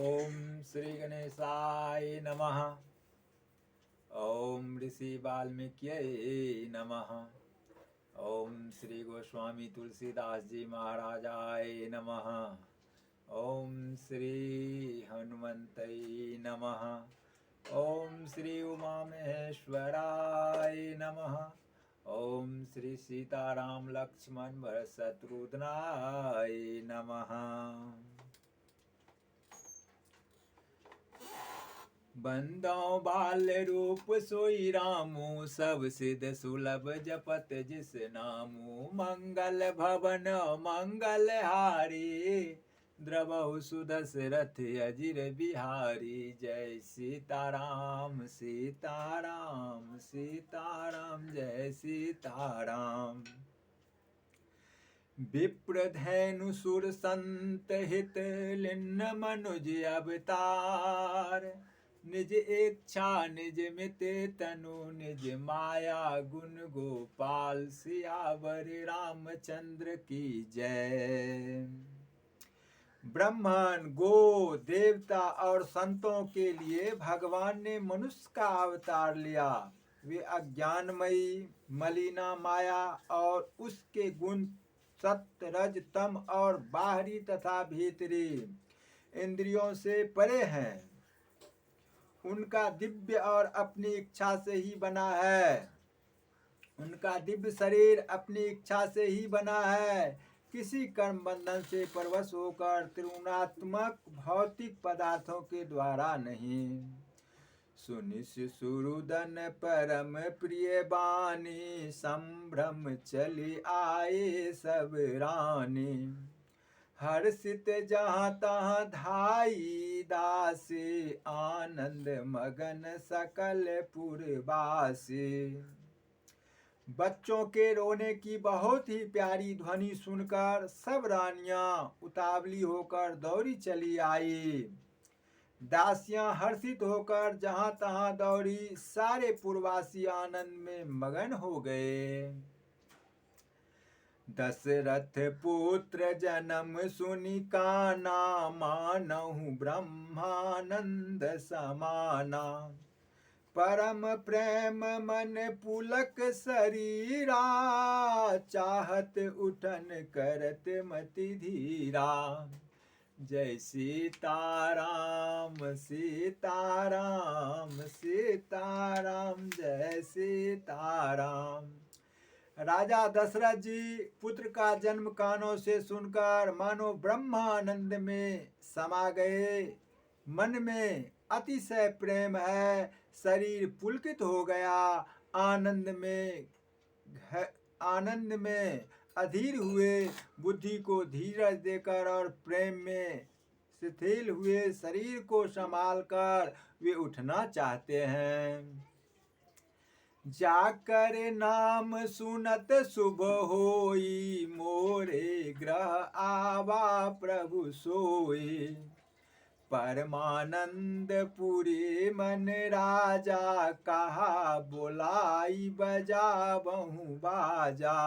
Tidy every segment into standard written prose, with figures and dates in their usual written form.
ओम श्री गणेशाय नमः। ओम ऋषि वाल्मीकिये नमः। ओम श्री गोस्वामी तुलसीदास जी महाराजाय नमः। ओम श्री हनुमंतये नमः। ओम श्री उमा महेश्वराय नमः। ओम श्री सीताराम लक्ष्मण भरत शत्रुघ्नाय नमः। बंदो बाल रूप सोई रामू, सब सिद्ध सुलभ जपत जिस नामू। मंगल भवन मंगल हारी, द्रवहु सुदशरथ अजिर बिहारी। जय सीताराम सीताराम सीताराम जय सीताराम। विप्रधेनु सुर संत हित लिन्न मनुज अवतार। निज इच्छा निज मित तनु निज माया गुण गोपाल। सियावर रामचंद्र की जय। ब्राह्मण गो देवता और संतों के लिए भगवान ने मनुष्य का अवतार लिया। वे अज्ञानमयी मलिना माया और उसके गुण सत्य रज तम और बाहरी तथा भीतरी इंद्रियों से परे हैं। उनका दिव्य और अपनी इच्छा से ही बना है। उनका दिव्य शरीर अपनी इच्छा से ही बना है। किसी कर्म बंधन से परवश होकर त्रिगुणात्मक भौतिक पदार्थों के द्वारा नहीं। सुनि सुरुदन परम प्रिय बानी, संभ्रम चली आए सब रानी। हर्षित जहाँ तहाँ धाई दासी, आनंद मगन सकल पुरवासी। बच्चों के रोने की बहुत ही प्यारी ध्वनि सुनकर सब रानियां उतावली होकर दौड़ी चली आई। दासियां हर्षित होकर जहां तहां दौड़ी। सारे पुरवासी आनंद में मगन हो गए। दशरथ पुत्र जन्म सुनि काना, मानहु ब्रह्मानंद समाना। परम प्रेम मन पुलक शरीरा, चाहत उठन करत मति धीरा। जय सीताराम सीताराम सीताराम जय सीताराम। राजा दशरथ जी पुत्र का जन्म कानों से सुनकर मानो ब्रह्मानंद में समा गए। मन में अतिशय प्रेम है। शरीर पुलकित हो गया। आनंद में अधीर हुए। बुद्धि को धीरज देकर और प्रेम में शिथिल हुए शरीर को संभाल कर वे उठना चाहते हैं। जाकर नाम सुनत शुभ होई, मोरे ग्रह आवा प्रभु सोई। परमानंद पुरी मन राजा, कहा बोलाई बजाबहु बाजा।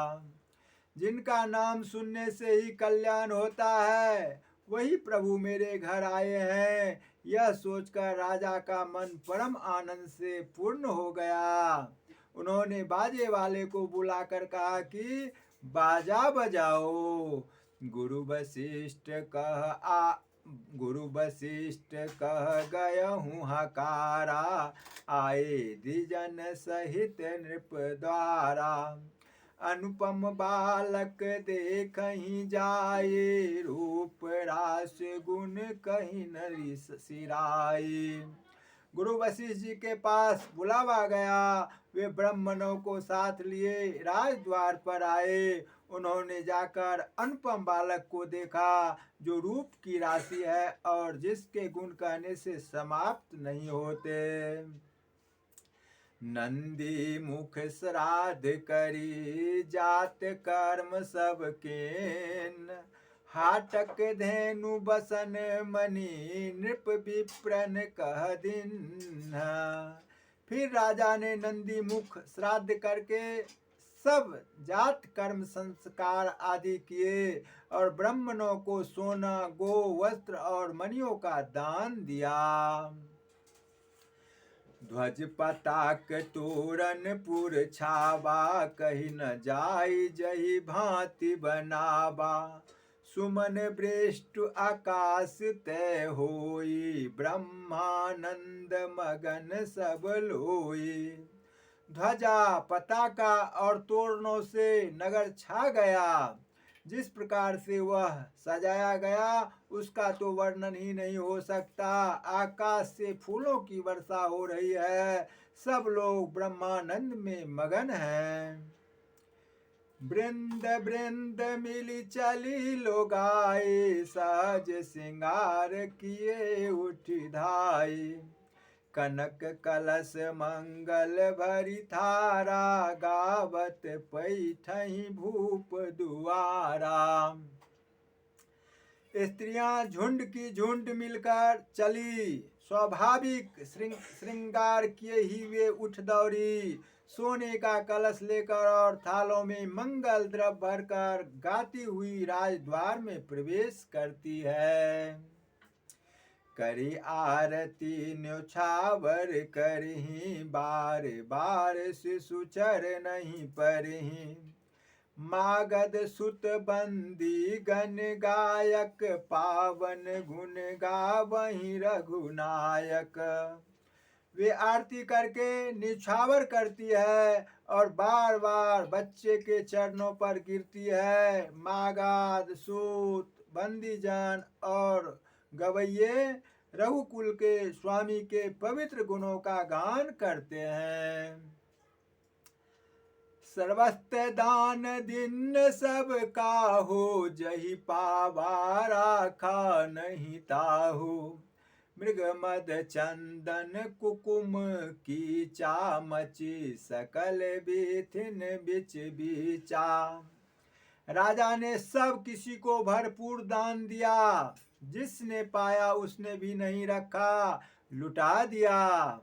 जिनका नाम सुनने से ही कल्याण होता है, वही प्रभु मेरे घर आए हैं। यह सोचकर राजा का मन परम आनंद से पूर्ण हो गया। उन्होंने बाजे वाले को बुलाकर कहा कि बाजा बजाओ। गुरु वशिष्ठ कह गयहूँ हकारा, आए द्विजन सहित नृप द्वारा। अनुपम बालक देखहि जाए, रूप रास गुण कहीं न सिराए। गुरु वशिष्ठ जी के पास बुलावा गया। वे ब्राह्मणों को साथ लिए राजद्वार पर आए। उन्होंने जाकर अनुपम बालक को देखा, जो रूप की राशि है और जिसके गुण कहने से समाप्त नहीं होते। नंदी मुख श्राद्ध करी, जात कर्म सब केन। हाटक धेनु बसन मणि, नृप विप्रन कह दिन। फिर राजा ने नंदी मुख श्राद्ध करके सब जात कर्म संस्कार आदि किए और ब्राह्मणों को सोना, गो, वस्त्र और मणियों का दान दिया। ध्वज पताक तोरण पुर छावा, कही न जाई जही भांति बनावा। सुमन वृष्ट आकाश तय होई, ब्रह्मानंद मगन सब लोई। ध्वजा, पताका और तोरणों से नगर छा गया। जिस प्रकार से वह सजाया गया उसका तो वर्णन ही नहीं हो सकता। आकाश से फूलों की वर्षा हो रही है, सब लोग ब्रह्मानंद में मगन हैं। वृंद वृंद मिली चली लोगाए, सहज सिंगार किए उठ धाई। कनक कलश मंगल भरी थारा, गावत पैठही भूप दुआरा। स्त्रियां झुंड की झुंड मिलकर चली, स्वाभाविक श्रृंगार किए ही वे उठ दौड़ी। सोने का कलश लेकर और थालों में मंगल द्रव्य भरकर गाती हुई राजद्वार में प्रवेश करती है। करी आरती न्योछावर करही, बार बार शिशुचर नहीं परही। मागध सुत बंदी गण गायक, पावन गुण गावहीं रघुनायक। वे आरती करके निछावर करती है और बार बार बच्चे के चरणों पर गिरती है। मागध सूत बंदीजन और गवैये रघुकुल के स्वामी के पवित्र गुणों का गान करते हैं। सर्वस्त्र दान दिन सब काहू, जही पावा राखा नहीं ताहू। मृग मद चंदन कुकुम की चामची, सकल बिथिन बिच बीचा। राजा ने सब किसी को भरपूर दान दिया, जिसने पाया उसने भी नहीं रखा, लुटा दिया।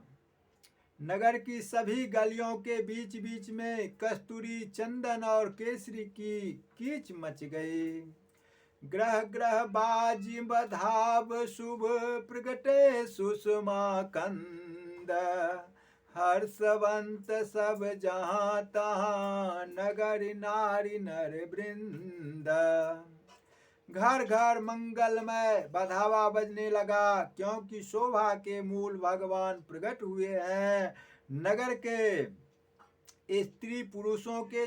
नगर की सभी गलियों के बीच बीच में कस्तूरी, चंदन और केसरी की कीच मच गई। ग्रह ग्रह बाजी बधाव, शुभ प्रगटे सुषमा कंद। हर्षवंत सब जहाँ तहाँ, नगर नारी नर वृंद। घर घर मंगलमय बधावा बजने लगा, क्योंकि शोभा के मूल भगवान प्रकट हुए हैं। नगर के स्त्री पुरुषों के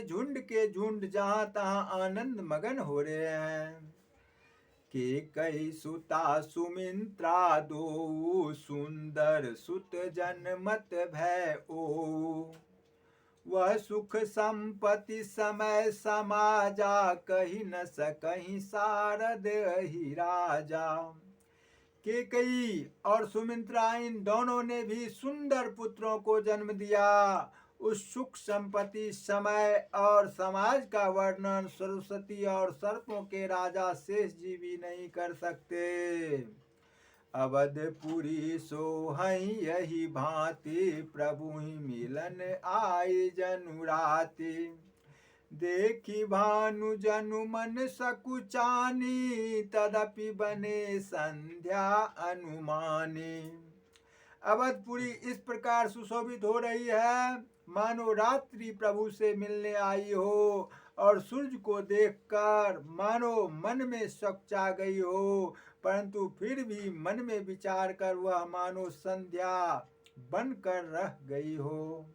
झुंड जहां तहां आनंद मगन हो रहे हैं। के कई सुता सुमित्रा दो, सुंदर सुत जनमत भय ओ। वह सुख संपत्ति समय समाजा, कही न सकहीं सारद ही राजा। केकई और सुमित्रा इन दोनों ने भी सुंदर पुत्रों को जन्म दिया। उस सुख संपत्ति, समय और समाज का वर्णन सरस्वती और सर्पों के राजा शेष जी भी नहीं कर सकते। अवधपुरी सोहई यही भांति, प्रभु ही मिलन आए जनु राति। देखी भानु जनु मन सकुचानी, तदपि बने संध्या अनुमानी। अवधपुरी इस प्रकार सुशोभित हो रही है मानो रात्रि प्रभु से मिलने आई हो, और सूर्य को देखकर मानो मन में शक चा गई हो, परंतु फिर भी मन में विचार कर वह मानो संध्या बनकर रह गई हो।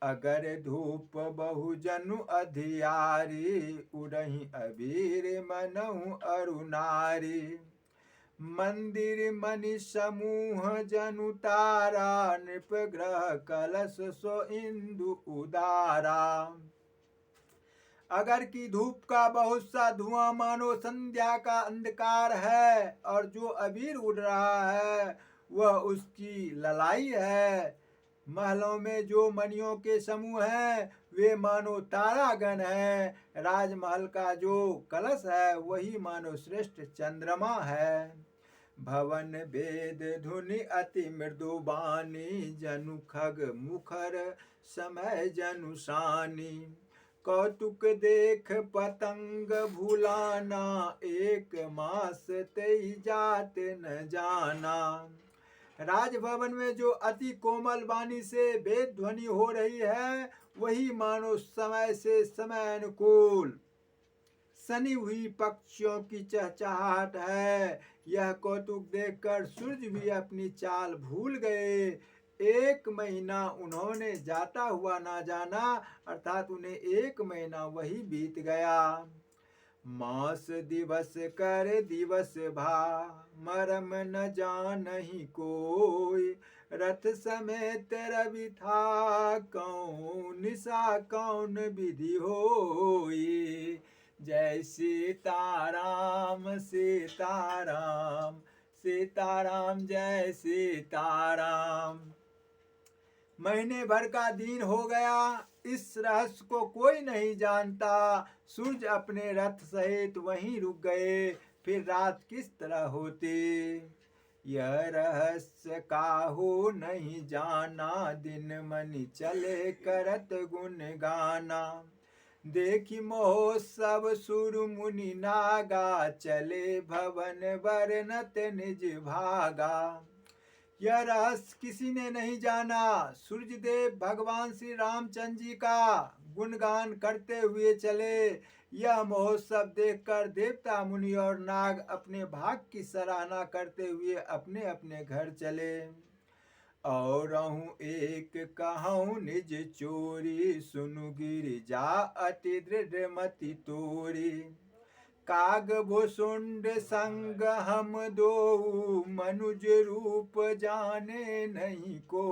अगर धूप बहु जनु अधियारी, उड़ही अबीर मनहु अरुनारी। मंदिर मणि समूह जनु तारा, नृप ग्रह कलश सो इंदु उदारा। अगर की धूप का बहुत सा धुआं मानो संध्या का अंधकार है, और जो अबीर उड़ रहा है वह उसकी ललाई है। महलों में जो मणियों के समूह हैं वे मानो तारागण हैं। राजमहल का जो कलश है वही मानो श्रेष्ठ चंद्रमा है। भवन वेद धुनि अति मृदु बानी, जनु खग मुखर समय जनु शानी। कौतुक देख पतंग भुलाना, एक मास तई जात न जाना। राजभवन में जो अति कोमल वाणी से वेद ध्वनि हो रही है, वही मानो समय से समय अनुकूल सनी हुई पक्षियों की चहचहाहट है। यह कौतुक देखकर सूर्य भी अपनी चाल भूल गए। 1 महीना उन्होंने जाता हुआ ना जाना, अर्थात उन्हें 1 महीना वही बीत गया। मास दिवस कर दिवस भा, मरम न जानहि कोई। रथ समेत रवि था, कौन निशा कौन विधि होई। जय सीताराम सीताराम सीताराम जय सीताराम। महीने भर का दिन हो गया, इस रहस्य को कोई नहीं जानता। सूर्य अपने रथ सहित वहीं रुक गए, फिर रात किस तरह होती। यह रहस्य काहू नहीं जाना, दिन मनि चले करत गुण गाना। देखी महोत्सव सुर मुनि नागा, चले भवन बरनत निज भागा। यह रहस्य किसी ने नहीं जाना। सूर्य देव भगवान श्री रामचंद्र जी का गुणगान करते हुए चले। यह महोत्सव देखकर देवता मुनि और नाग अपने भाग की सराहना करते हुए अपने अपने घर चले। और एक कहूँ निज चोरी, सुनु गिरिजा अति दृढ़ मति तोरी। काग भुसुंड संग हम दो, मनुज रूप जाने नहीं को।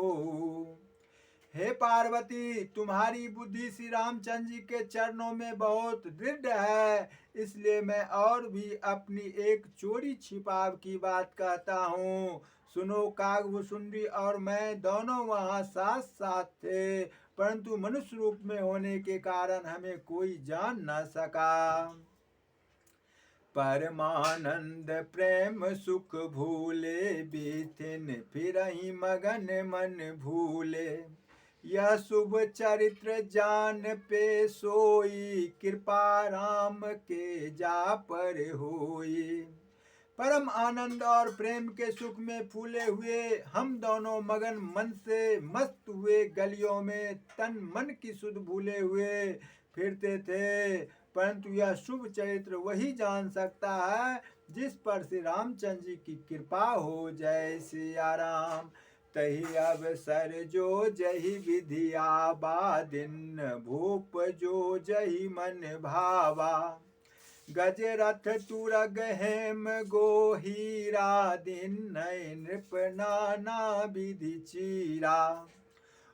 हे पार्वती, तुम्हारी बुद्धि श्री रामचंद्र जी के चरणों में बहुत दृढ़ है, इसलिए मैं और भी अपनी एक चोरी छिपाव की बात कहता हूँ। सुनो, कागभुसुंडी और मैं दोनों वहाँ साथ साथ थे, परंतु मनुष्य रूप में होने के कारण हमें कोई जान न सका। परमानंद प्रेम सुख भूले, बीथिन फिरहि मगन मन भूले। यह शुभ चरित्र जान पे सोई, कृपा राम के जा पर होई। परम आनंद और प्रेम के सुख में फूले हुए हम दोनों मगन मन से मस्त हुए गलियों में तन मन की सुध भूले हुए फिरते थे, परंतु यह शुभ चरित्र वही जान सकता है जिस पर श्री रामचंद्र जी की कृपा हो। जय सिया राम। तही अवसर जो जही विधि आबा, दिन भूप जो जही मन भावा। गज रथ तुरग हेम गो हीरा, दिन नय नृप नाना विधि चीरा।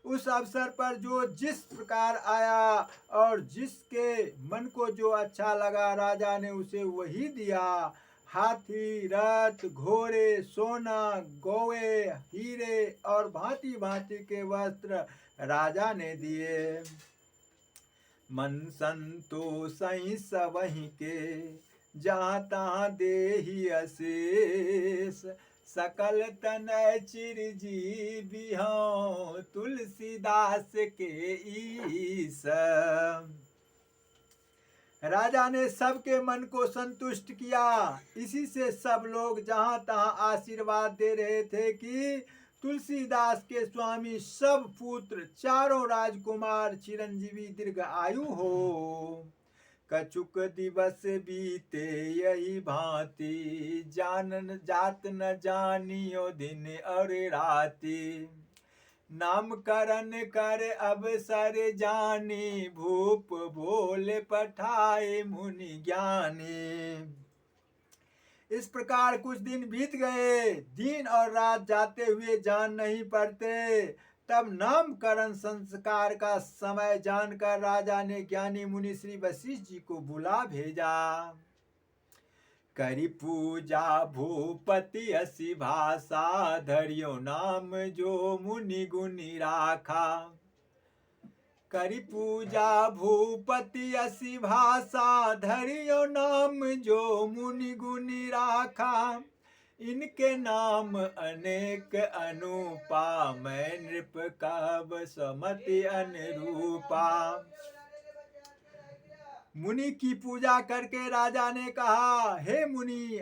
उस अवसर पर जो जिस प्रकार आया और जिसके मन को जो अच्छा लगा, राजा ने उसे वही दिया। हाथी, रथ, घोड़े, सोना, गौवे, हीरे और भांति भांति के वस्त्र राजा ने दिए। मन संतोषहि सबहि के, जहाँ तहाँ देहि अशेष। सकल तनय चिरजीविहौं, तुलसीदास के ईस। राजा ने सबके मन को संतुष्ट किया। इसी से सब लोग जहाँ तहाँ आशीर्वाद दे रहे थे कि तुलसीदास के स्वामी सब पुत्र चारों राजकुमार चिरंजीवी दीर्घ आयु हो। कछुक दिवस बीते यही भांति, जानन जात न जानियो दिन और राति। नामकरण कर अवसर जानी, भूप बोले पठाए मुनि ज्ञानी। इस प्रकार कुछ दिन बीत गए, दिन और रात जाते हुए जान नहीं पड़ते। तब नामकरण संस्कार का समय जानकर राजा ने ज्ञानी मुनि श्री वशिष्ठ जी को बुला भेजा। करी पूजा भूपति असी भाषा, धरियो नाम जो मुनि गुनि राखा। करी पूजा भूपति असी भाषा, धरियो नाम जो मुनि गुनि राखा। इनके नाम अनेक अनुपा, मैं नृप कब समति अनुरूपा। मुनि की पूजा करके राजा ने कहा, हे मुनि,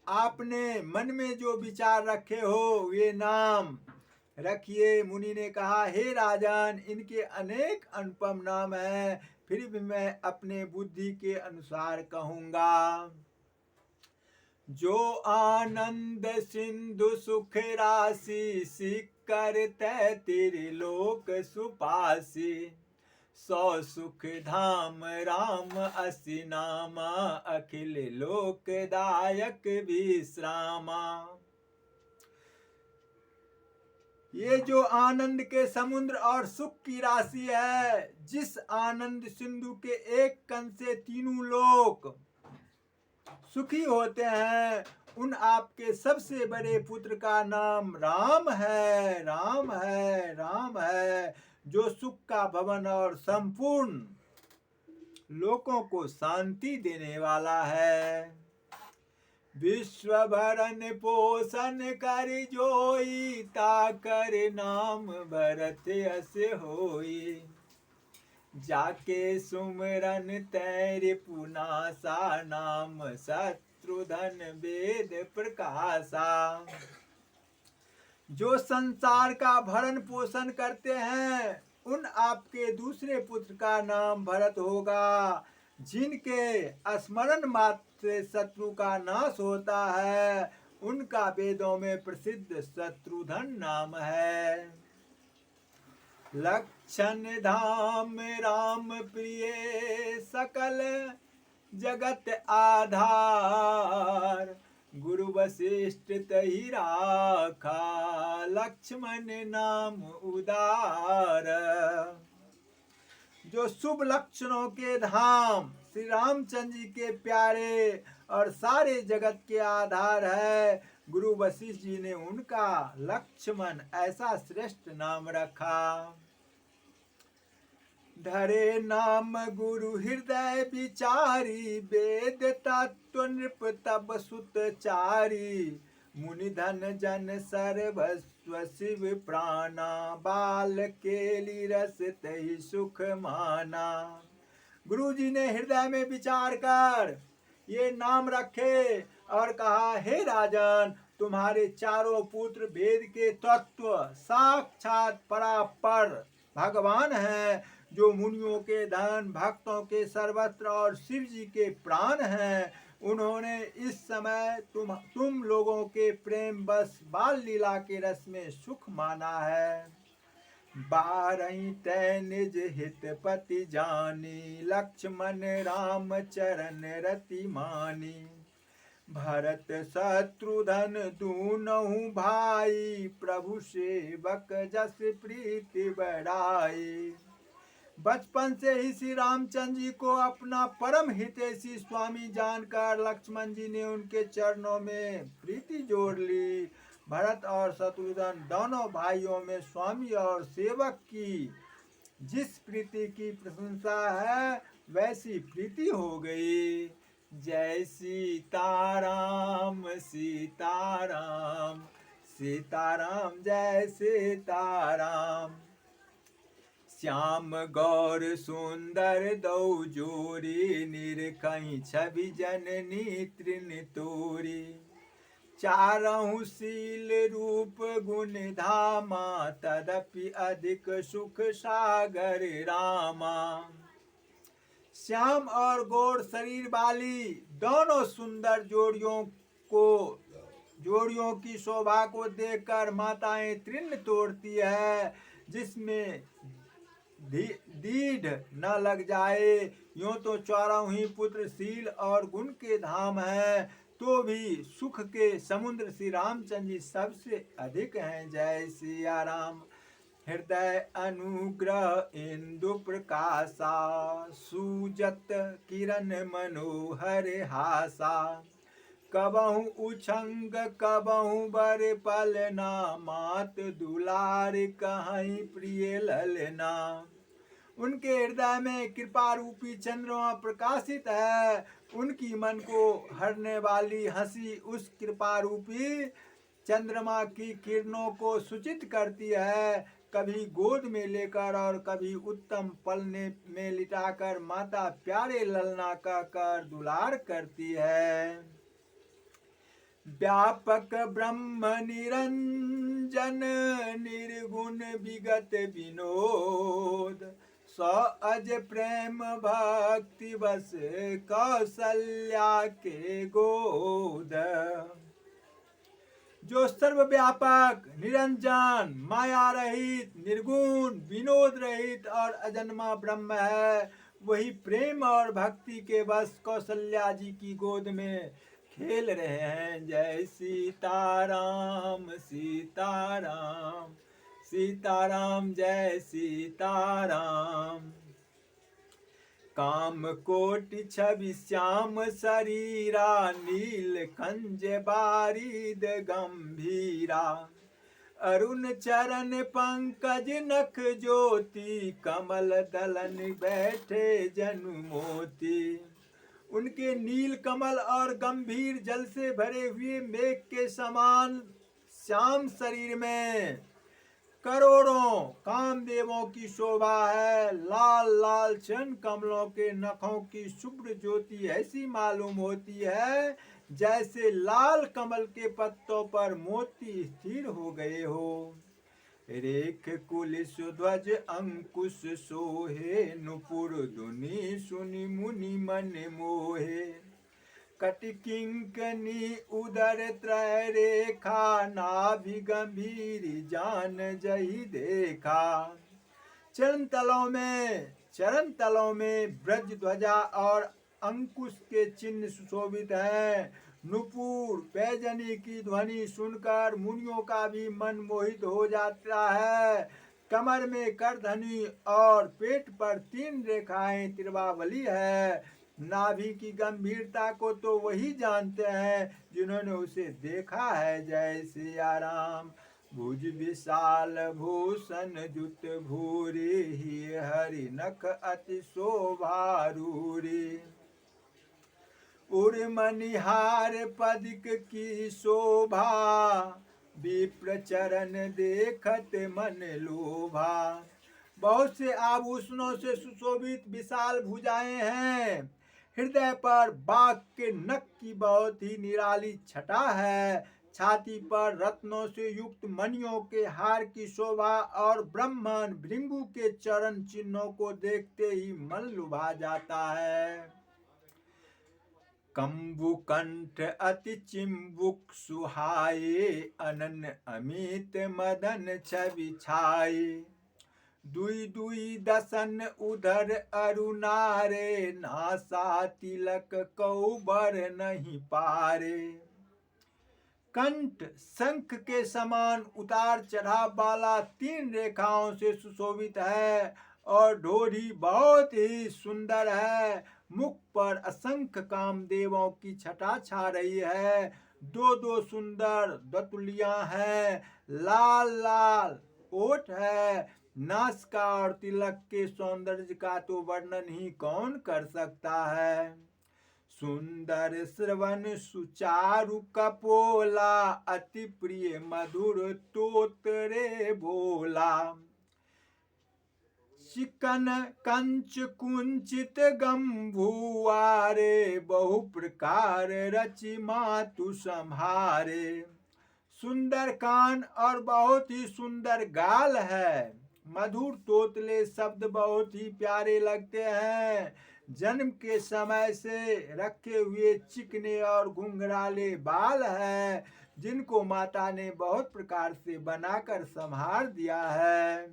आपने मन में जो विचार रखे हो वे नाम रखिए। मुनि ने कहा, हे राजन, इनके अनेक अनुपम नाम हैं, फिर भी मैं अपने बुद्धि के अनुसार कहूंगा। जो आनंद सिंधु सुख राशि, सिकर तेरे लोक सुपासी। सौ सुख धाम राम असी नामा, अखिल लोकदायक विश्रामा। ये जो आनंद के समुद्र और सुख की राशि है, जिस आनंद सिंधु के एक कण से तीनों लोक सुखी होते हैं, उन आपके सबसे बड़े पुत्र का नाम राम है, राम है, राम है, जो सुख का भवन और संपूर्ण लोकों को शांति देने वाला है। विश्व भरण पोषण कर जोई, ताकर नाम भरत अस होई। जाके सुमरन तैर पुनासा, नाम शत्रुधन वेद प्रकाशा। जो संसार का भरण पोषण करते हैं, उन आपके दूसरे पुत्र का नाम भरत होगा, जिनके स्मरण मात्र से शत्रु का नाश होता है। उनका वेदों में प्रसिद्ध शत्रुधन नाम है। लक्षण धाम राम प्रिय, सकल जगत आधार। गुरु वशिष्ठ तहि राखा, लक्ष्मण नाम उदार। जो शुभ लक्षणों के धाम श्री रामचंद्र जी के प्यारे और सारे जगत के आधार है, गुरु वशिष्ठ जी ने उनका लक्ष्मण ऐसा श्रेष्ठ नाम रखा। धरे नाम गुरु हृदय विचारी, वेद तत्व नृप तब सुत चारी। मुनि धन जन सर्वस्व शिव प्राणा, बाल केली रस तहि सुख माना। गुरु जी ने हृदय में विचार कर ये नाम रखे और कहा, हे राजन, तुम्हारे चारों पुत्र वेद के तत्व साक्षात परापर भगवान हैं, जो मुनियों के धन, भक्तों के सर्वत्र और शिव जी के प्राण हैं। उन्होंने इस समय तुम लोगों के प्रेम बस बाल लीला के रस में सुख माना है। बारही तै निज हित पति जानी, लक्ष्मण राम चरण रति मानी। भरत शत्रुधन दूनहु भाई, प्रभु सेवक जस प्रीति बढ़ाई। बचपन से ही श्री रामचंद्र जी को अपना परम हितैषी स्वामी जानकर लक्ष्मण जी ने उनके चरणों में प्रीति जोड़ ली। भरत और शत्रुघ्न दोनों भाइयों में स्वामी और सेवक की जिस प्रीति की प्रशंसा है, वैसी प्रीति हो गई। जय सीताराम सीताराम, सीताराम जय सीताराम। श्याम गौर सुंदर दौ जोरी, निरखई छवि जननी तृण तोरी। चारहु शील रूप गुण धामा, तदपि अधिक सुख सागर रामा। श्याम और गौर शरीर वाली दोनों सुंदर जोड़ियों की शोभा को देखकर माताएं तृण तोड़ती है, जिसमें दीढ़ न लग जाए। यूं तो चारों ही पुत्र शील और गुण के धाम हैं, तो भी सुख के समुद्र श्री रामचंद्र जी सबसे अधिक हैं। जय सिया राम। हृदय अनुग्रह इंदु प्रकाशा, सूजत किरण मनोहर हासा। कबहु उछंग कबहु बर पलना, मात दुलार कहीं प्रिय ललना। उनके हृदय में कृपा रूपी चंद्रमा प्रकाशित है। उनकी मन को हरने वाली हंसी उस कृपा रूपी चंद्रमा की किरणों को सूचित करती है। कभी गोद में लेकर और कभी उत्तम पलने में लिटाकर माता प्यारे ललना कहकर दुलार करती है। व्यापक ब्रह्म निरंजन निर्गुण विगत विनोद, स अज प्रेम भक्ति बस कौशल्या के गोद। जो सर्वव्यापक निरंजन माया रहित निर्गुण विनोद रहित और अजन्मा ब्रह्म है, वही प्रेम और भक्ति के बस कौशल्या जी की गोद में खेल रहे हैं। जय सीताराम सीताराम सीताराम जय सीताराम। काम कोटि छवि श्याम शरीरा, नील कंज बारिद गंभीरा, अरुण चरण पंकज नख ज्योति, कमल दलन बैठे जनु मोती। उनके नील कमल और गंभीर जल से भरे हुए मेघ के समान श्याम शरीर में करोड़ों कामदेवों की शोभा है। लाल लाल चरण कमलों के नखों की शुभ्र ज्योति ऐसी मालूम होती है जैसे लाल कमल के पत्तों पर मोती स्थिर हो गए हो। रेख कुलिस ध्वज अंकुश सोहे, नुपुर धुनि सुनि मुनि मन मोहे। कटिकिंकनी उदर त्रय रेखा, नाभि गंभीर जान जही देखा। चरण तलों में ब्रज ध्वजा और अंकुश के चिन्ह सुशोभित हैं। नुपुर पैजनी की ध्वनि सुनकर मुनियों का भी मन मोहित हो जाता है। कमर में करधनी और पेट पर 3 रेखाएं तिरवावली है। नाभि की गंभीरता को तो वही जानते हैं जिन्होंने उसे देखा है। जय सिया राम। भुज विशाल भूषण जुत भूरी, ही हरि नख अति शोभारूरी। उर्मनिहार पदिक की शोभा, विप्र चरण देखत मन लोभा। बहुत से आभूषणों से सुशोभित विशाल भुजाएं हैं। हृदय पर बाघ के नख की बहुत ही निराली छटा है। छाती पर रत्नों से युक्त मणियों के हार की शोभा और ब्रह्मन भृंगु के चरण चिन्हों को देखते ही मन लुभा जाता है। कंबु कंठ अति चिंबुक सुहाए, अनन अमित मदन छवि छाए। दुई दुई दसन उधर अरुणारे, नासा तिलक कौबर नहीं पारे। कंठ शंख के समान उतार चढ़ाव वाला 3 रेखाओं से सुशोभित है और ढोरी बहुत ही सुंदर है। मुख पर असंख्य कामदेवों की छटा छा रही है। 2 सुंदर दतुलियां हैं। लाल लाल ओठ है। नासिका और तिलक के सौंदर्य का तो वर्णन ही कौन कर सकता है। सुंदर श्रवण सुचारु कपोला, अति प्रिय मधुर तोतरे बोला। चिकन कंच कुंचित गंभुआरे, बहु प्रकार रचि मातु संहारे। सुंदर कान और बहुत ही सुंदर गाल है। मधुर तोतले शब्द बहुत ही प्यारे लगते हैं। जन्म के समय से रखे हुए चिकने और घुंघराले बाल हैं, जिनको माता ने बहुत प्रकार से बनाकर संभार दिया है।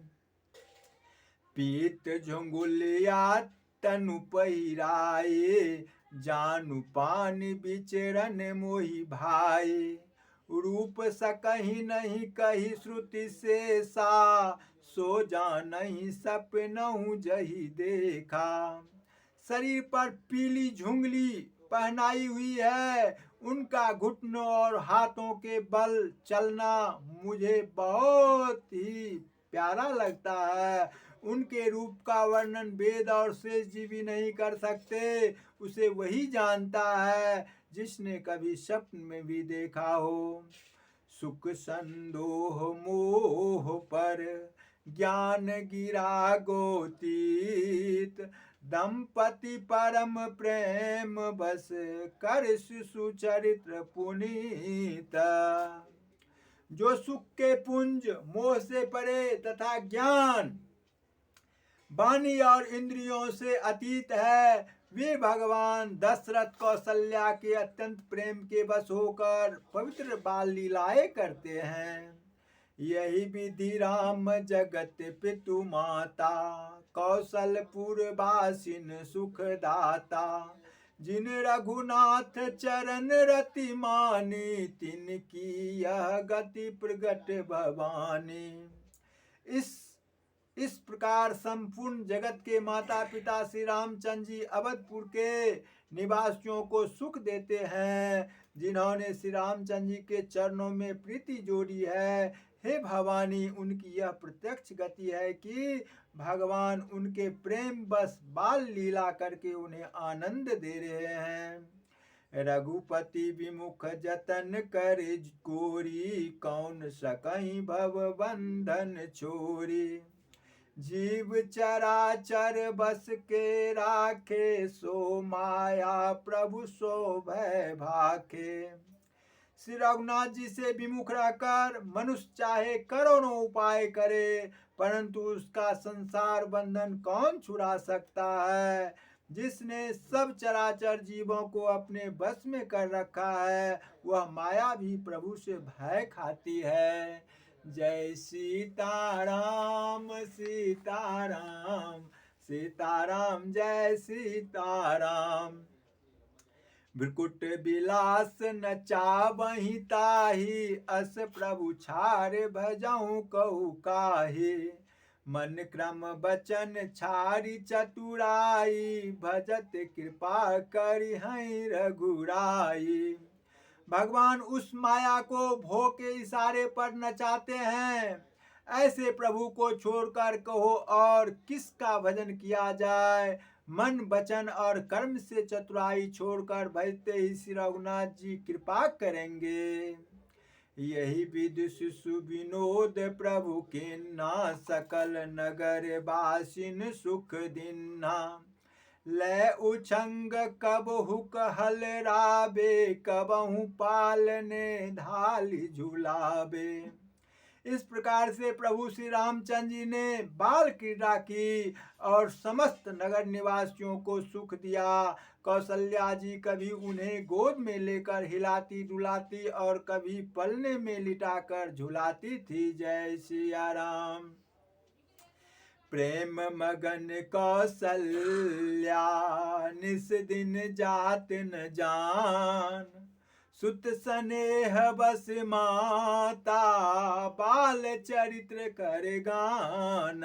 पीत झुंगुलिया तनु पहिराए, जानु पान विचरण मोहि भाई। रूप सकहि नहीं कही श्रुति से सा, सो जानहि सपनहु जही देखा। शरीर पर पीली झुंगली पहनाई हुई है। उनका घुटनों और हाथों के बल चलना मुझे बहुत ही प्यारा लगता है। उनके रूप का वर्णन वेद और शेष जी भी नहीं कर सकते। उसे वही जानता है जिसने कभी स्वप्न में भी देखा हो। सुख संदोह मोह पर ज्ञान गिरा गोतीत, दंपति परम प्रेम बस कर शिशु चरित्र पुनीत। जो सुख के पुंज मोह से परे तथा ज्ञान वाणी और इंद्रियों से अतीत है, वे भगवान दशरथ कौशल्या के अत्यंत प्रेम के वश होकर पवित्र बाल लीलाएं करते हैं। यही विधि राम जगत पितु माता, कौशलपुर वासिन सुखदाता। जिन रघुनाथ चरण रति मानी, तिनकी यह गति प्रगट भवानी। इस प्रकार संपूर्ण जगत के माता पिता श्री रामचंद्र जी अवधपुर के निवासियों को सुख देते हैं, जिन्होंने श्री रामचंद्र जी के चरणों में प्रीति जोड़ी है। हे भवानी, उनकी यह प्रत्यक्ष गति है कि भगवान उनके प्रेम बस बाल लीला करके उन्हें आनंद दे रहे हैं। रघुपति विमुख जतन कर कोरी, कौन सकहीं भव बंधन छोरी। जीव चराचर बस के राखे, सो माया प्रभु सो भय भाखे। श्री रघुनाथ जी से विमुख रहकर मनुष्य चाहे करोड़ों उपाय करे, परंतु उसका संसार बंधन कौन छुड़ा सकता है। जिसने सब चराचर जीवों को अपने बस में कर रखा है, वह माया भी प्रभु से भय खाती है। जय सीताराम सीताराम सीताराम जय सीताराम। भ्रकुट बिलास नचावहि ताहि, अस प्रभु छार भजहु कहु काहि। मन क्रम बचन छारी चतुराई, भजत कृपा करिहै रघुराई। भगवान उस माया को भोग के इशारे पर नचाते हैं। ऐसे प्रभु को छोड़कर कहो और किसका भजन किया जाए। मन वचन और कर्म से चतुराई छोड़कर भजते ही श्री रघुनाथ जी कृपा करेंगे। यही विधि शिशु विनोद प्रभु के ना, सकल नगर बासिन सुख दिन्ना। लै उछंग कबहु कहल राबे, कबहु पालने धाली झुलाबे। इस प्रकार से प्रभु श्री रामचंद्र जी ने बाल क्रीड़ा की और समस्त नगर निवासियों को सुख दिया। कौशल्या जी कभी उन्हें गोद में लेकर हिलाती डुलाती और कभी पलने में लिटाकर झुलाती थी। जय सिया राम। प्रेम मगन कौशल्या, निस दिन जात न जान। सुत स्नेह बस माता, बाल चरित्र कर गान।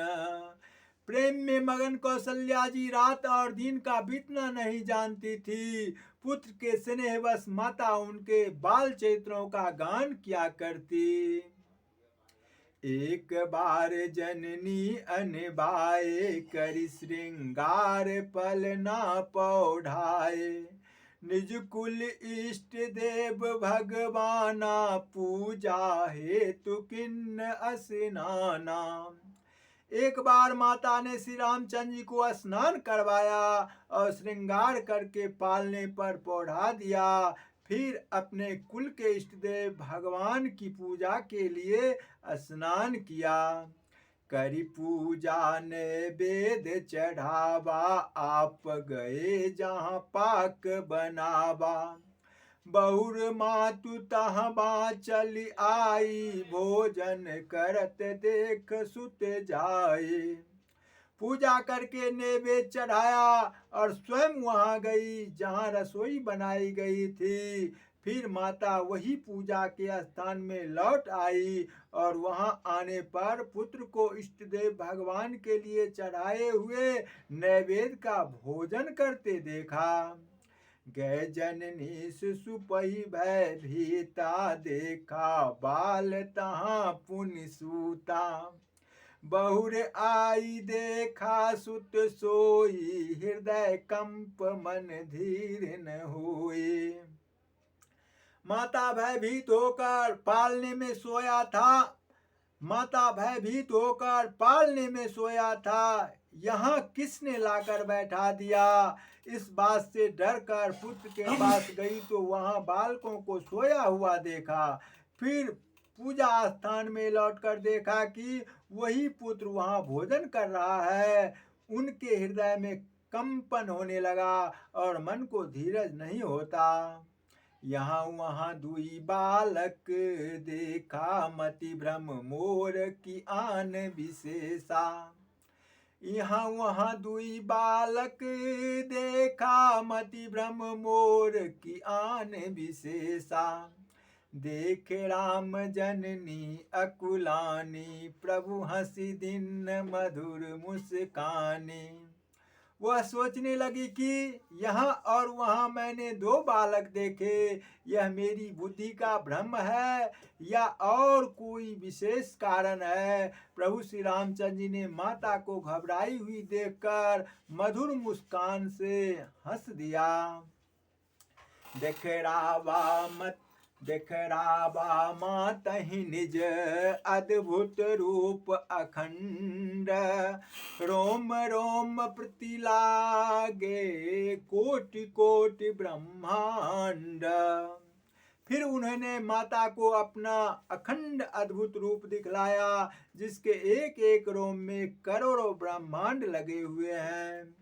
प्रेम में मगन कौशल्या जी रात और दिन का बीतना नहीं जानती थी। पुत्र के स्नेह बस माता उनके बाल चरित्रों का गान किया करती। एक बार जननी अनबाए, करि श्रृंगार पलना पौढ़ाए। निज कुल इष्ट देव भगवाना, पूजा हेतु किन्न स्नाना। एक बार माता ने श्री रामचंद्र जी को स्नान करवाया और श्रृंगार करके पालने पर पौढ़ा दिया। फिर अपने कुल के इष्ट देव भगवान की पूजा के लिए स्नान किया। करी पूजा ने वेद चढ़ावा, आप गए जहाँ पाक बनावा। बहुर मातु तहाँ चली आई, भोजन करत देख सुत जाए। पूजा करके नैवेद्य चढ़ाया और स्वयं वहां गई जहां रसोई बनाई गई थी। फिर माता वही पूजा के स्थान में लौट आई और वहां आने पर पुत्र को इष्ट देव भगवान के लिए चढ़ाए हुए नैवेद्य का भोजन करते देखा। गए जननी शिशु पही भय भीता, देखा बाल तहाँ पुनि सूता। बहुर आई देखा सुत सोई, हृदय कंप मन धीर न होए। माता भयभीत होकर पालने में सोया था। माता भयभीत होकर पालने में सोया था, यहाँ किसने लाकर बैठा दिया। इस बात से डर कर पुत्र के पास गई तो वहाँ बालकों को सोया हुआ देखा। फिर पूजा स्थान में लौटकर देखा कि वही पुत्र वहाँ भोजन कर रहा है। उनके हृदय में कंपन होने लगा और मन को धीरज नहीं होता। यहाँ वहाँ दुई बालक देखा, मति भ्रम मोर की आन विशेषा। यहाँ वहाँ दुई बालक देखा, मति भ्रम मोर की आन विशेषा। देखे राम जननी अकुलानी, प्रभु हंसी दिन मधुर मुस्कानी। वह सोचने लगी कि यहाँ और वहाँ मैंने दो बालक देखे, यह मेरी बुद्धि का भ्रम है या और कोई विशेष कारण है। प्रभु श्री रामचंद्र जी ने माता को घबराई हुई देखकर मधुर मुस्कान से हंस दिया। देखरावा मातहि निज अद्भुत रूप अखंड, रोम रोम प्रति लागे कोटि कोटि ब्रह्मांड। फिर उन्होंने माता को अपना अखंड अद्भुत रूप दिखलाया, जिसके एक एक रोम में करोड़ों ब्रह्मांड लगे हुए हैं।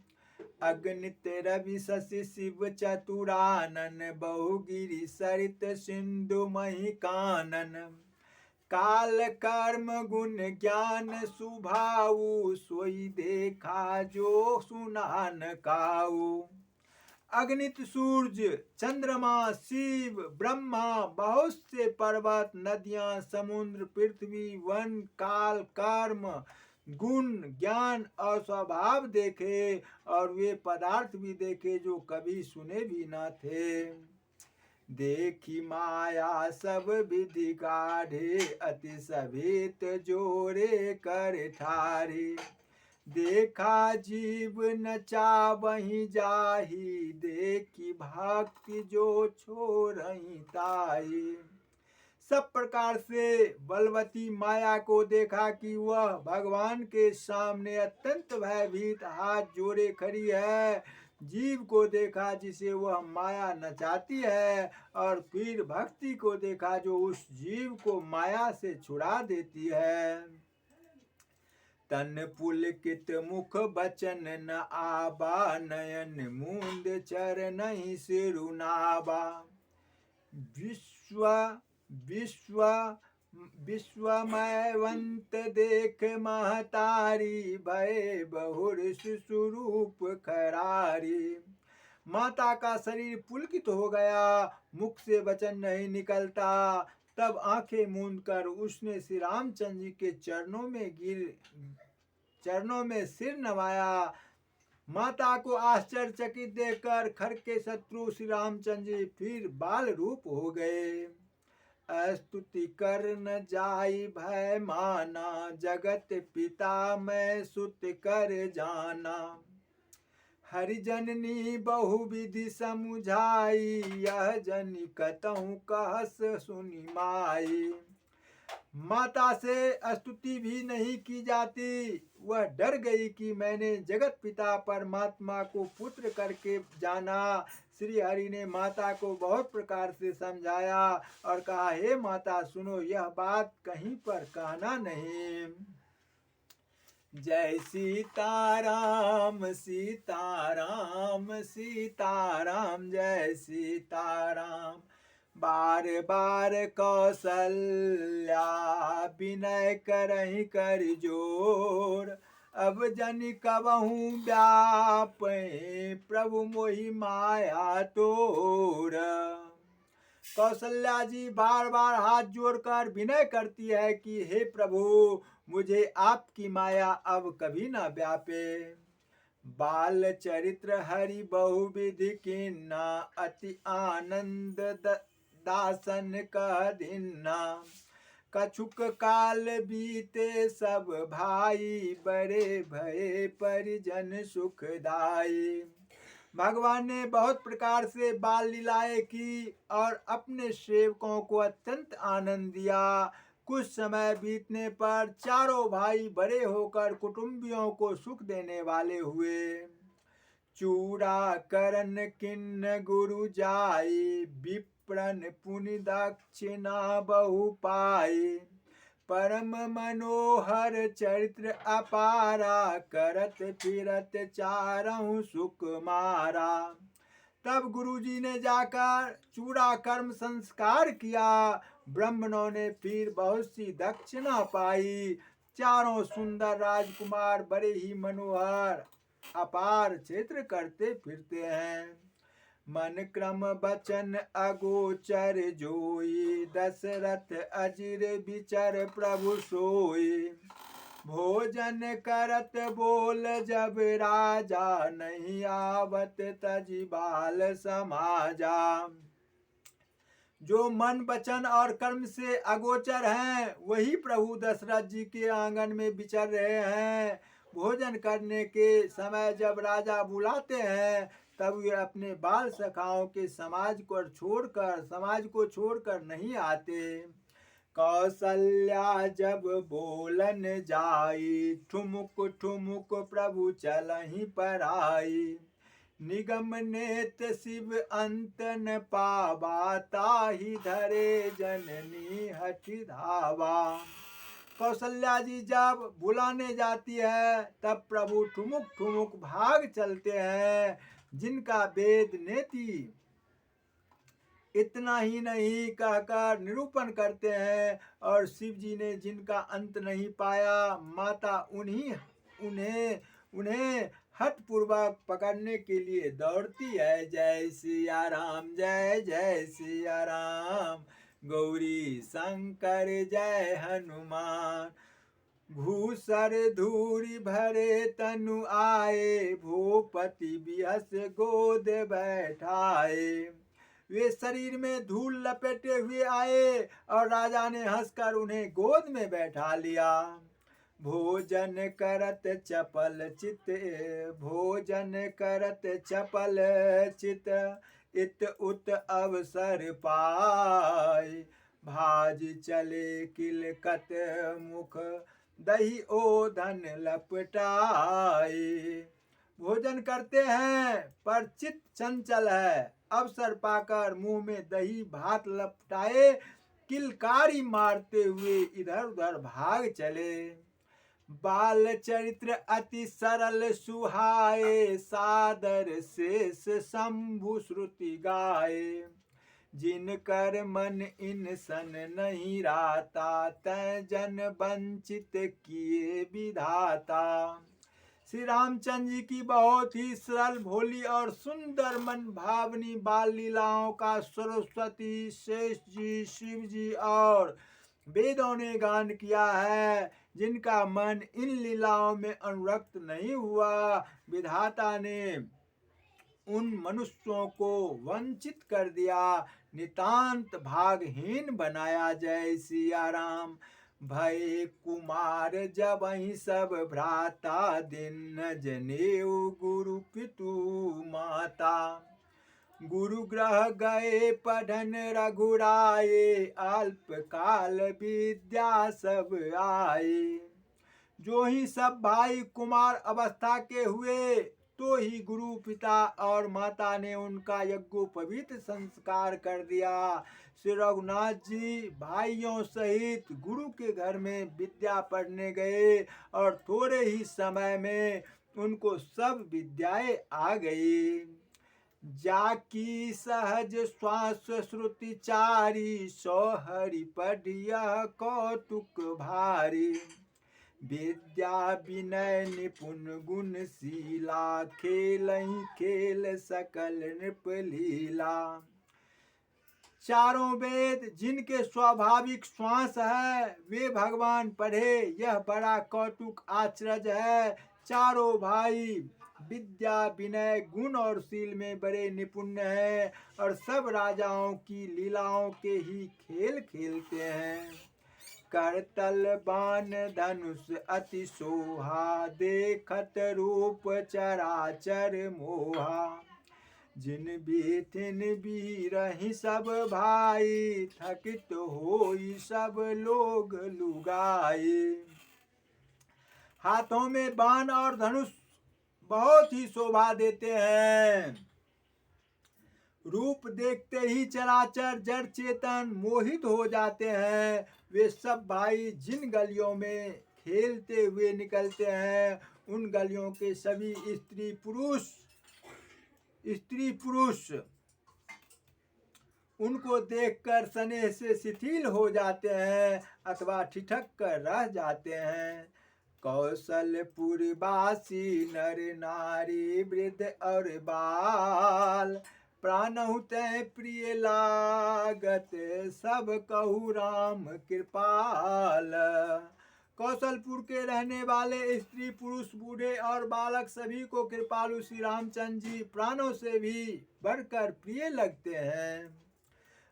अगणित रवि शशि शिव चतुरानन, बहुगिरि सरित सिंधु मही कानन। काल कर्म गुण ज्ञान सुभाऊ, सोई देखा जो सुना न काऊ। अगणित सूर्य चंद्रमा शिव ब्रह्मा, बहुत से पर्वत नदियां समुद्र पृथ्वी वन काल कर्म गुण ज्ञान और स्वभाव देखे, और वे पदार्थ भी देखे जो कभी सुने भी न थे। देखी माया सब विधि गाढ़े, अति सभेत जोरे कर ठारे। देखा जीव न चावहि जाहि, देखी भक्ति जो छोड़हि ताहि। सब प्रकार से बलवती माया को देखा कि वह भगवान के सामने अत्यंत भयभीत हाथ जोड़े खड़ी है। जीव को देखा जिसे वह माया नचाती है, और फिर भक्ति को देखा जो उस जीव को माया से छुड़ा देती है। तन पुलकित मुख बचन न आबा, नयन मूंद चरणहि सिरुनाबा। विश्वमयवंत देख महतारी, भय बहुर शिशुरूप खरारी। माता का शरीर पुलकित हो गया, मुख से वचन नहीं निकलता। तब आंखें मूंद कर उसने श्री रामचंद्र जी के चरणों में सिर नवाया। माता को आश्चर्यचकित देखकर खर के शत्रु श्री रामचंद्र जी फिर बाल रूप हो गए। स्तुति कर न जाई भय माना, जगत पिता मैं सुत कर जाना। हरिजननी बहुविधि समुझाई, यह जनि कतहु कहस सुनि माई। माता से स्तुति भी नहीं की जाती। वह डर गई कि मैंने जगत पिता परमात्मा को पुत्र करके जाना। श्री हरि ने माता को बहुत प्रकार से समझाया और कहा, हे माता सुनो, यह बात कहीं पर कहना नहीं। जय सीताराम सीताराम सीताराम, जय सीताराम। बार बार कौशल्या विनय करहि कर जोर, अब जनि कबहूँ व्यापै प्रभु मोहि माया तोर। कौशल्या जी बार बार हाथ जोड़कर विनय करती है कि हे प्रभु, मुझे आपकी माया अब कभी न व्यापे। बाल चरित्र हरि बहुविधि किन्ना, अति आनंद दासन कह दिन्ना। कछुक काल बीते सब भाई, बड़े भये परिजन सुखदाई। भगवान ने बहुत प्रकार से बाल लीलाएं की और अपने सेवकों को अत्यंत आनंद दिया। कुछ समय बीतने पर चारों भाई बड़े होकर कुटुंबियों को सुख देने वाले हुए। चूड़ा करन किन्न गुरु जाए, विप्रन पुनि दक्षिणा बहु पाए। परम मनोहर चरित्र अपारा, करत फिरत चारहु सुख मारा। तब गुरुजी ने जाकर चूड़ा कर्म संस्कार किया। ब्राह्मणों ने फिर बहुत सी दक्षिणा पाई। चारों सुंदर राजकुमार बड़े ही मनोहर अपार क्षेत्र करते फिरते हैं। मन क्रम बचन अगोचर जोई, दशरथ अजिर विचर प्रभु सोई। भोजन करत बोल जब राजा, नहीं आवत तजी बाल समाजा। जो मन वचन और कर्म से अगोचर हैं, वही प्रभु दशरथ जी के आंगन में विचर रहे हैं। भोजन करने के समय जब राजा बुलाते हैं, तब वे अपने बाल सखाओं के समाज को छोड़कर नहीं आते। कौशल्या जब बोलन जाई, ठुमुक ठुमुक प्रभु चलहि पर आई। निगम नेत शिव अंत न पावा, ताहि धरे जननी हठि धावा। कौशल्या जी जब बुलाने जाती है, तब प्रभु ठुमुक ठुमुक भाग चलते हैं। जिनका वेद नेति इतना ही नहीं कहकर निरूपण करते हैं, और शिव जी ने जिनका अंत नहीं पाया, माता उन्हें हठ पूर्वक पकड़ने के लिए दौड़ती है। जय सिया राम, जय जय सिया राम, गौरी शंकर जय हनुमान। घूसर धूरी भरे तनु आए, भूपति बिहस गोद बैठाए। वे शरीर में धूल लपेटे हुए आए और राजा ने हंसकर उन्हें गोद में बैठा लिया। भोजन करत चपल चित, इत उत अवसर पाए। भाज चले किलकत मुख, दही ओधन लपटाए। भोजन करते हैं पर चित्त चंचल है, अवसर पाकर मुंह में दही भात लपटाए किलकारी मारते हुए इधर उधर भाग चले। बाल चरित्र अति सरल सुहाए, सादर शेष शंभु श्रुति गाए। जिनकर मन इनसन नहीं राता, तै जन वंचित किए विधाता। श्री रामचंद्र जी की बहुत ही सरल भोली और सुंदर मन भावनी बाल लीलाओं का सरस्वती, शेष जी, शिव जी और वेदों ने गान किया है। जिनका मन इन लीलाओं में अनुरक्त नहीं हुआ, विधाता ने उन मनुष्यों को वंचित कर दिया, नितांत भागहीन बनाया। जय सिया राम। भय कुमार जबहि सब भ्राता, दिन जनेऊ गुरु पितु माता। गुरु ग्रह गए पढ़न रघुराए, अल्प काल विद्या सब आए। जो ही सब भाई कुमार अवस्था के हुए, तो ही गुरु पिता और माता ने उनका यज्ञोपवीत संस्कार कर दिया। श्री रघुनाथ जी भाइयों सहित गुरु के घर में विद्या पढ़ने गए, और थोड़े ही समय में उनको सब विद्याएं आ गई। जाकी सहज श्वास श्रुति चारी, सो हरि पढ़िया कौतुक भारी। विद्या विनय निपुण गुणशीला, खेलहि खेल सकल नृप लीला। चारों वेद जिनके स्वाभाविक श्वास है, वे भगवान पढ़े, यह बड़ा कौतुक आश्चर्य है। चारों भाई विद्या विनय गुण और शील में बड़े निपुण हैं, और सब राजाओं की लीलाओं के ही खेल खेलते हैं। करतल बाण धनुष अति सोहा, देखत रूप चराचर मोहा। जिन बीथिन बीरहि सब भाई, थकित होई सब लोग लुगाई। हाथों में बाण और धनुष बहुत ही शोभा देते हैं। रूप देखते ही चराचर जड़ चेतन मोहित हो जाते हैं। वे सब भाई जिन गलियों में खेलते हुए निकलते हैं, उन गलियों के सभी स्त्री पुरुष उनको देखकर स्नेह से शिथिल हो जाते हैं अथवा ठिठक कर रह जाते हैं। कौशलपुरवासी नर नारी वृद्ध और बाल, प्राणहु तै प्रिय लागत सब कहु राम कृपाल। कौशलपुर के रहने वाले स्त्री पुरुष बूढ़े और बालक सभी को कृपालु श्री रामचंद्र जी प्राणों से भी बढ़कर प्रिय लगते हैं।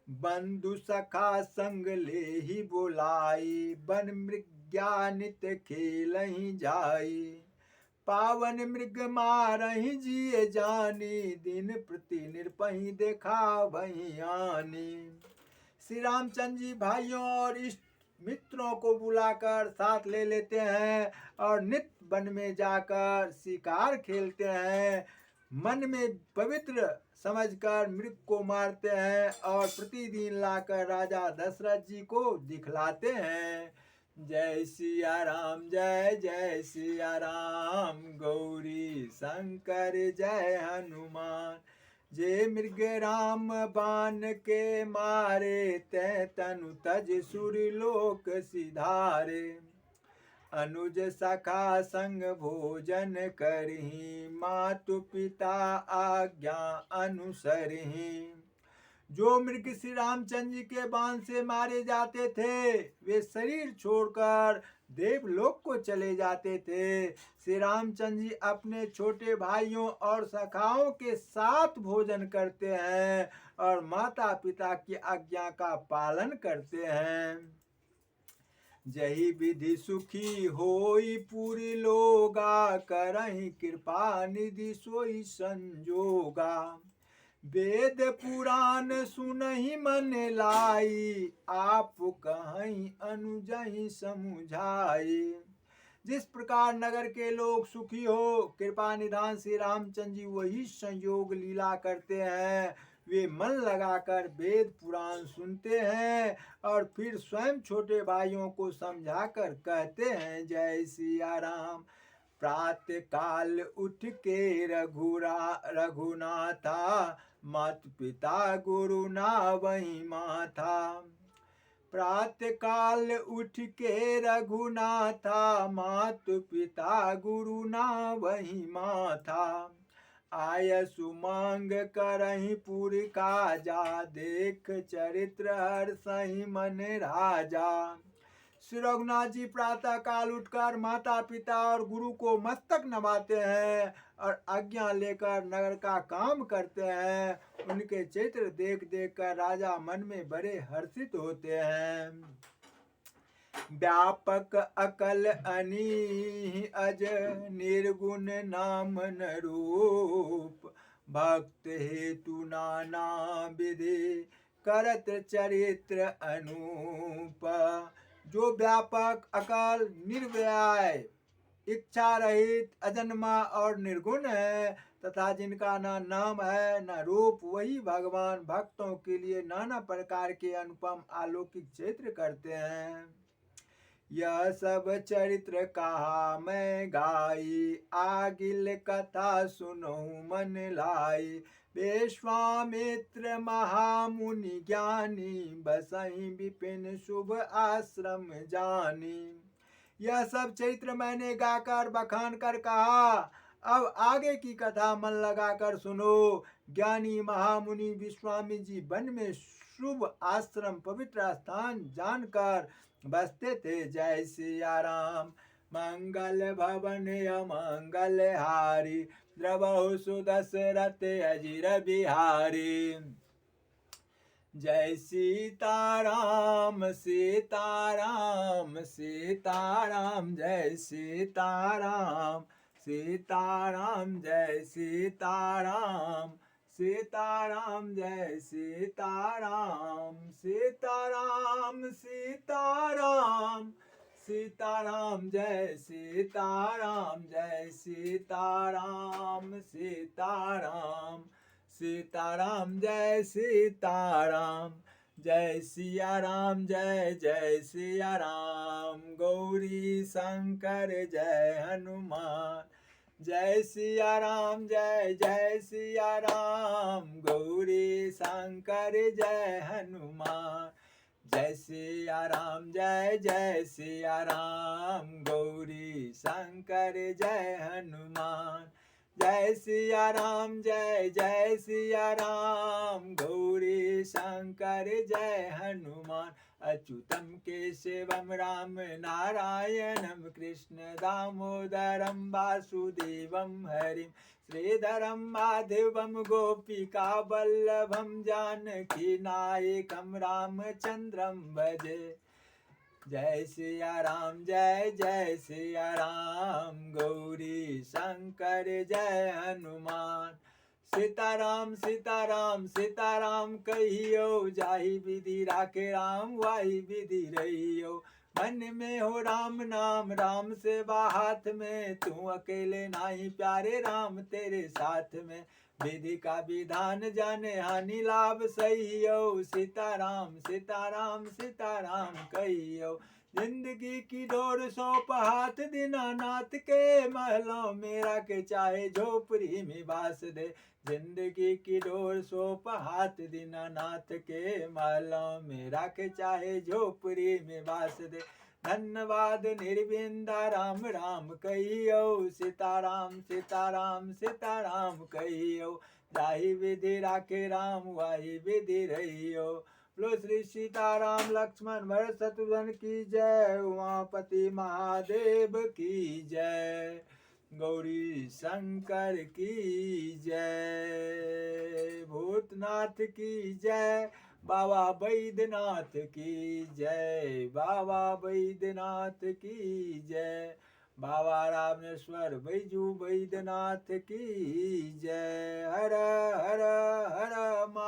बंधु सखा संग ले ही बोलाई, बन मृग्यानित खेलहि जाई। पावन मृग मारहि जिए जानी, दिन प्रति निरपहि देखा वही आनी। श्री रामचंद्र जी भाइयों और इष्ट मित्रों को बुलाकर साथ ले लेते हैं और नित्य वन में जाकर शिकार खेलते हैं। मन में पवित्र समझकर मृग को मारते हैं और प्रतिदिन लाकर राजा दशरथ जी को दिखलाते हैं। जय सिया राम जय जय सिया राम, गौरी शंकर जय हनुमान। जे मृग राम बाण के मारे, तै तनु तज सुरलोक सिधारे। अनुज सखा संग भोजन करहि, मातु पिता आज्ञा अनुसरहि। जो मृग श्री रामचंद्र जी के बाण से मारे जाते थे, वे शरीर छोड़कर देवलोक को चले जाते थे। श्री रामचंद्र जी अपने छोटे भाइयों और सखाओं के साथ भोजन करते हैं और माता पिता की आज्ञा का पालन करते हैं। जही विधि सुखी होई पूरी लोगा, करहि कृपा निधि सोई संजोगा। वेद पुराण सुनहि मन लाई, आप कहीं अनुजहि समुझाई। जिस प्रकार नगर के लोग सुखी हो, कृपा निधान श्री रामचंद्र जी वही संयोग लीला करते हैं। वे मन लगाकर वेद पुराण सुनते हैं और फिर स्वयं छोटे भाइयों को समझाकर कहते हैं जय सिया राम। प्रातः काल उठ के रघुनाथा, माता पिता गुरु ना वही माथा। प्रातः काल उठ के रघुनाथा, माता पिता गुरु ना वही माथा। आय सुमांग करहि पुर काजा, देख चरित्र हर्षहि मन राजा। श्री रघुनाथ जी प्रातः काल उठकर माता पिता और गुरु को मस्तक नवाते हैं और आज्ञा लेकर नगर का काम करते हैं। उनके चित्र देख देख कर राजा मन में बड़े हर्षित होते हैं। व्यापक अकल अनीहि अज, निर्गुण नाम न रूप। भक्त हेतु नाना विधि, करत चरित्र अनूप। जो व्यापक अकल निर्व्याय इच्छा रहित अजन्मा और निर्गुण है तथा जिनका ना नाम है न रूप, वही भगवान भक्तों के लिए नाना प्रकार के अनुपम अलौकिक चरित्र करते हैं। यह सब चरित्र कहा मैं गाई, आगिल कथा सुनहु मन लाई। विश्वामित्र महामुनि ज्ञानी, बसहि विपिन शुभ आश्रम जानी। यह सब चरित्र मैंने गाकर बखान कर कहा, अब आगे की कथा मन लगाकर सुनो। ज्ञानी महामुनि विश्वामित्र जी वन में शुभ आश्रम पवित्र स्थान जानकर बसते थे। जय सिया राम। मंगल भवन अमंगल हारी, द्रवहु सुदशरथ अजिर बिहारी। जय सीताराम सीताराम सीताराम, जय सीताराम सीताराम, जय सीताराम सीताराम जय सीताराम, सीताराम सीताराम, सीताराम जय सीताराम, जय सीताराम सीताराम, सीताराम जय सीताराम, जय सिया राम जय जय सिया राम, गौरी शंकर जय हनुमान, जय सिया राम जय जय सिया राम, गौरी शंकर जय हनुमान, जय सिया राम जय जय सिया राम, गौरी शंकर जय हनुमान, जय सिया राम जय जय सिया राम, गौरी शंकर जय हनुमान, अच्युतम केशवम राम नारायणम कृष्ण दामोदरम वासुदेवम हरिम श्रीधरम माधवम गोपिका वल्लभम जानकी नायकम रामचंद्रम भजे, जय सिया राम जय जय सिया राम, गौरी शंकर जय हनुमान, सीताराम सीताराम सीताराम कहियो, जाहि विधि राखे राम वाही विधि रहियो, मन में हो राम नाम राम सेवा हाथ में, तू अकेले नाही प्यारे राम तेरे साथ में, विधि का विधान जाने हानि लाभ सही हो, सीताराम सीताराम सीताराम कहियो, जिंदगी की डोर सौंप हाथ दीनानाथ के, महलों में रख चाहे झोपड़ी में बास दे, जिंदगी की डोर सौंप हाथ दीनानाथ के, महलों में रख चाहे झोपड़ी में बास दे, धन्यवाद निर्विंदा राम राम कहियो, सीताराम सीताराम सीताराम कहियो, जाहि विधि राखे राम वाही विधि रहियो, बोलो श्री सीताराम लक्ष्मण भरत शत्रुघ्न की जय, उमापति महादेव की जय, गौरी शंकर की जय, भूतनाथ की जय, बाबा बैद्यनाथ की जय, बाबा बैद्यनाथ की जय, बाबा रामेश्वर बैजू बैद्यनाथ की जय, हर हर हर मा